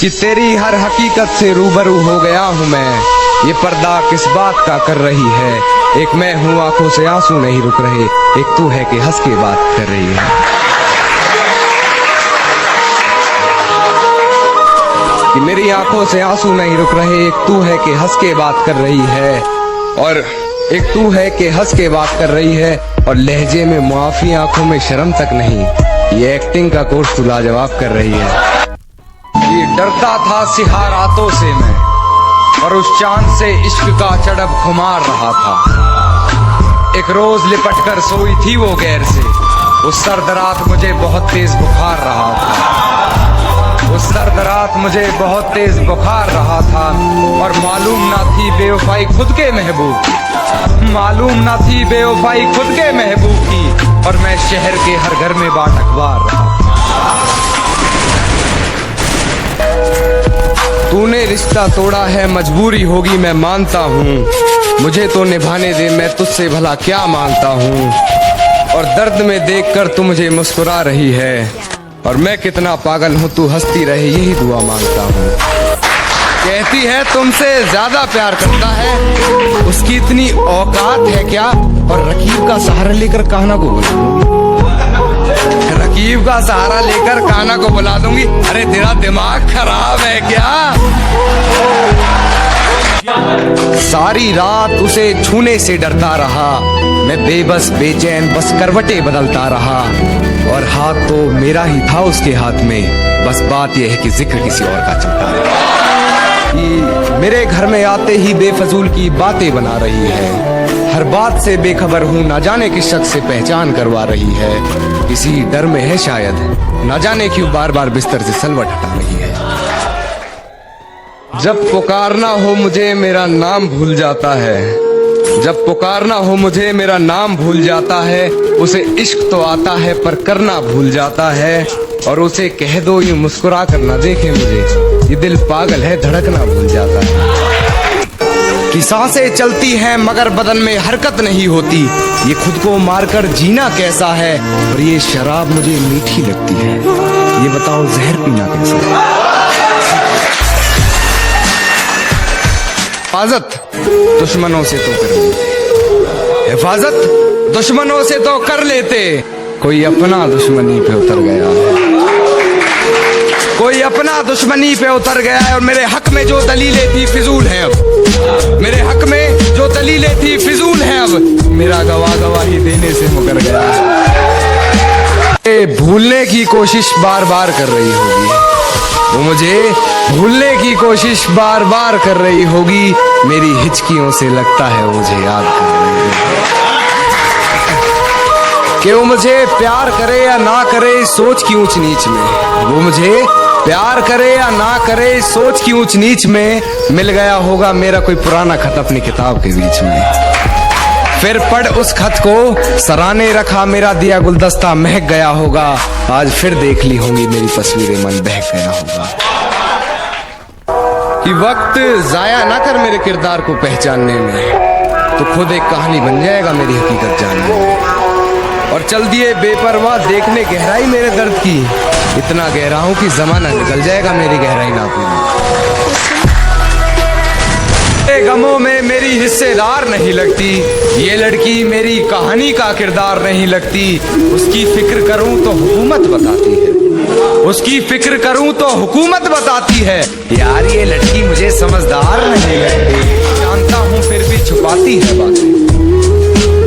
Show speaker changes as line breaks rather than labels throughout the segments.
कि तेरी हर हकीकत से रूबरू हो गया हूँ मैं। ये पर्दा किस बात का कर रही है? एक मैं हूँ आंखों से आंसू नहीं रुक रहे, एक तू है कि हंस के बात कर रही है। कि मेरी आंखों से आंसू नहीं रुक रहे, एक तू है कि हंस के बात कर रही है। और एक तू है कि हंस के बात कर रही है, और लहजे में मुआफी, आंखों में शर्म तक नहीं। ये एक्टिंग का कोर्स तू लाजवाब कर रही है। ये डरता था सिहा रातों से मैं, और उस चांद से इश्क का चढ़ब खुमार रहा था। एक रोज लिपट कर सोई थी वो गैर से, उस सर्द रात मुझे बहुत तेज बुखार रहा था। उस सर्द रात मुझे बहुत तेज बुखार रहा था, और मालूम ना थी बेवफाई खुद के महबूब की। मालूम ना थी बेवफाई खुद के महबूब की, और मैं शहर के हर घर में बाट अखबार रहा। तूने रिश्ता तोड़ा है, मजबूरी होगी मैं मानता हूँ। मुझे तो निभाने दे, मैं तुझसे भला क्या मांगता हूँ। और दर्द में देखकर तू मुझे मुस्कुरा रही है, और मैं कितना पागल हूँ तू हंसती रहे, यही दुआ मांगता हूँ। कहती है तुमसे ज्यादा प्यार करता है, उसकी इतनी औकात है क्या? और रकीब का सहारा लेकर कान्हा को बुला दूंगी, रकीब का सहारा लेकर कान्हा को बुला दूंगी। अरे तेरा दिमाग खराब है क्या? सारी रात उसे छूने से डरता रहा मैं, बेबस बेचैन बस करवटें बदलता रहा। और हाथ तो मेरा ही था उसके हाथ में, बस बात यह है कि जिक्र किसी और का चलता है। मेरे घर में आते ही बेफजूल की बातें बना रही है, हर बात से बेखबर हूँ, ना जाने किस शख्स से पहचान करवा रही है। किसी डर में है शायद, ना जाने क्यों बार बार बिस्तर से सलवट हटा रही है। जब पुकारना हो मुझे मेरा नाम भूल जाता है, जब पुकारना हो मुझे मेरा नाम भूल जाता है। उसे इश्क तो आता है पर करना भूल जाता है, और उसे कह दो यूं मुस्कुरा कर ना देखे मुझे, ये दिल पागल है धड़कना भूल जाता है। कि सांसें चलती हैं मगर बदन में हरकत नहीं होती, ये खुद को मारकर जीना कैसा है? और ये शराब मुझे मीठी लगती है, ये बताओ जहर पीना कैसा है? हिफाजत दुश्मनों से तो कर लेते, हिफाजत दुश्मनों से तो कर लेते, कोई अपना दुश्मनी पे उतर गया है, कोई अपना दुश्मनी पे उतर गया है। और मेरे हक में जो दलीलें थी फिजूल है अब, मेरे हक में जो दलीलें थी फिजूल है अब, मेरा गवाही देने से मुकर गया है। भूलने की कोशिश बार बार कर रही होगी वो, मुझे भूलने की कोशिश बार बार कर रही होगी, मेरी हिचकियों से लगता है मुझे याद कर रही होगी। कि वो मुझे प्यार करे या ना करे सोच की ऊंच नीच में, वो मुझे प्यार करे या ना करे सोच की ऊंच नीच में, मिल गया होगा मेरा कोई पुराना खत अपनी किताब के बीच में। फिर पढ़ उस खत को सराहने रखा मेरा दिया गुलदस्ता महक गया होगा, आज फिर देख ली होंगी मेरी तस्वीरें मन बहक गया होगा। कि वक्त जाया ना कर मेरे किरदार को पहचानने में, तो खुद एक कहानी बन जाएगा मेरी हकीकत जानने में। और चल दिए बेपरवाह देखने गहराई मेरे दर्द की, इतना गहरा हूं कि जमाना निकल जाएगा मेरी गहराई नापने। गमों में मेरी हिस्सेदार नहीं लगती, ये लड़की मेरी कहानी का किरदार नहीं लगती। उसकी फिक्र करूं तो हुकूमत बताती है, उसकी फिक्र करूं तो हुकूमत बताती है। यार ये लड़की मुझे समझदार नहीं लगती, जानता हूं फिर भी छुपाती है बातें,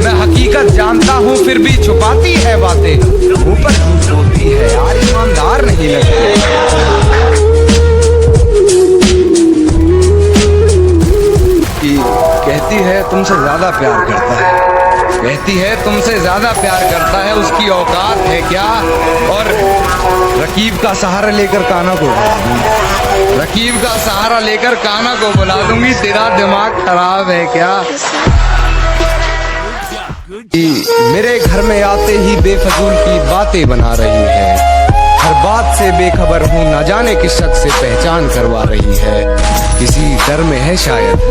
मैं हकीकत जानता हूँ फिर भी छुपाती है बातें, ऊपर झूठ बोलती है यार ईमानदार नहीं लगती। कहती है तुमसे ज्यादा प्यार करता है, कहती है तुमसे ज्यादा प्यार करता है, उसकी औकात है क्या? और रकीब का सहारा लेकर कान्हा को बुला दूंगी, रकीब का सहारा लेकर कान्हा को बुला दूंगी। तेरा दिमाग खराब है क्या? मेरे घर में आते ही बेफजूल की बातें बना रही है, हर बात से बेखबर हूँ, ना जाने किस शख्स से पहचान करवा रही है। किसी डर में है शायद,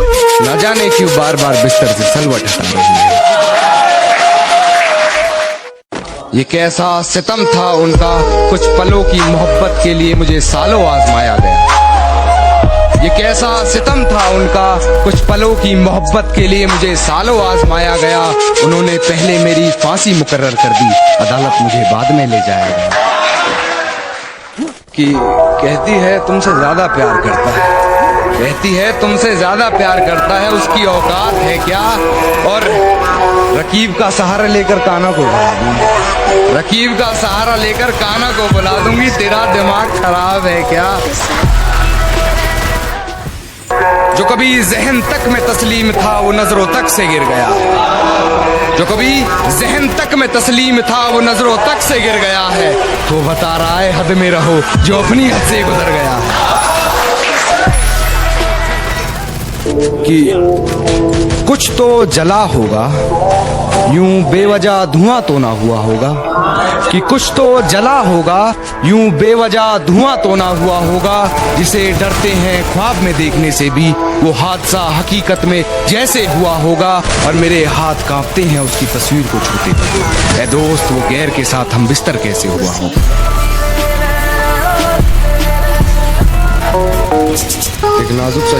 ना जाने क्यों बार बार बिस्तर से सलवट हटा रही है। ये कैसा सितम था उनका, कुछ पलों की मोहब्बत के लिए मुझे सालों आजमाया गया। कैसा सितम था उनका, कुछ पलों की मोहब्बत के लिए मुझे सालों आजमाया गया। उन्होंने पहले मेरी फांसी मुकर्रर कर दी, अदालत मुझे बाद में ले जाएगा। कि कहती है तुमसे ज्यादा प्यार करता है, कहती है तुमसे ज्यादा प्यार करता है, उसकी औकात है क्या? और रकीब का सहारा लेकर कान्हा को बुला दूंगी, रकीब का सहारा लेकर कान्हा को बुला दूंगी। तेरा दिमाग खराब है क्या? जो कभी जहन तक में तस्लीम था वो नजरों तक से गिर गया, जो कभी जहन तक में तस्लीम था वो नजरों तक से गिर गया है। तो बता रहा है हद में रहो जो अपनी हद से गुजर गया है। कि कुछ तो जला होगा, यूं बेवजह धुआं तो ना हुआ होगा, कि कुछ तो जला होगा, यूं बेवजह धुआं तो ना हुआ होगा। जिसे डरते हैं ख्वाब में देखने से भी वो हादसा हकीकत में जैसे हुआ होगा। और मेरे हाथ कांपते हैं उसकी तस्वीर को छूते हुए। ऐ दोस्त वो गैर के साथ हम बिस्तर कैसे हुआ होगा। एक नाजुक सा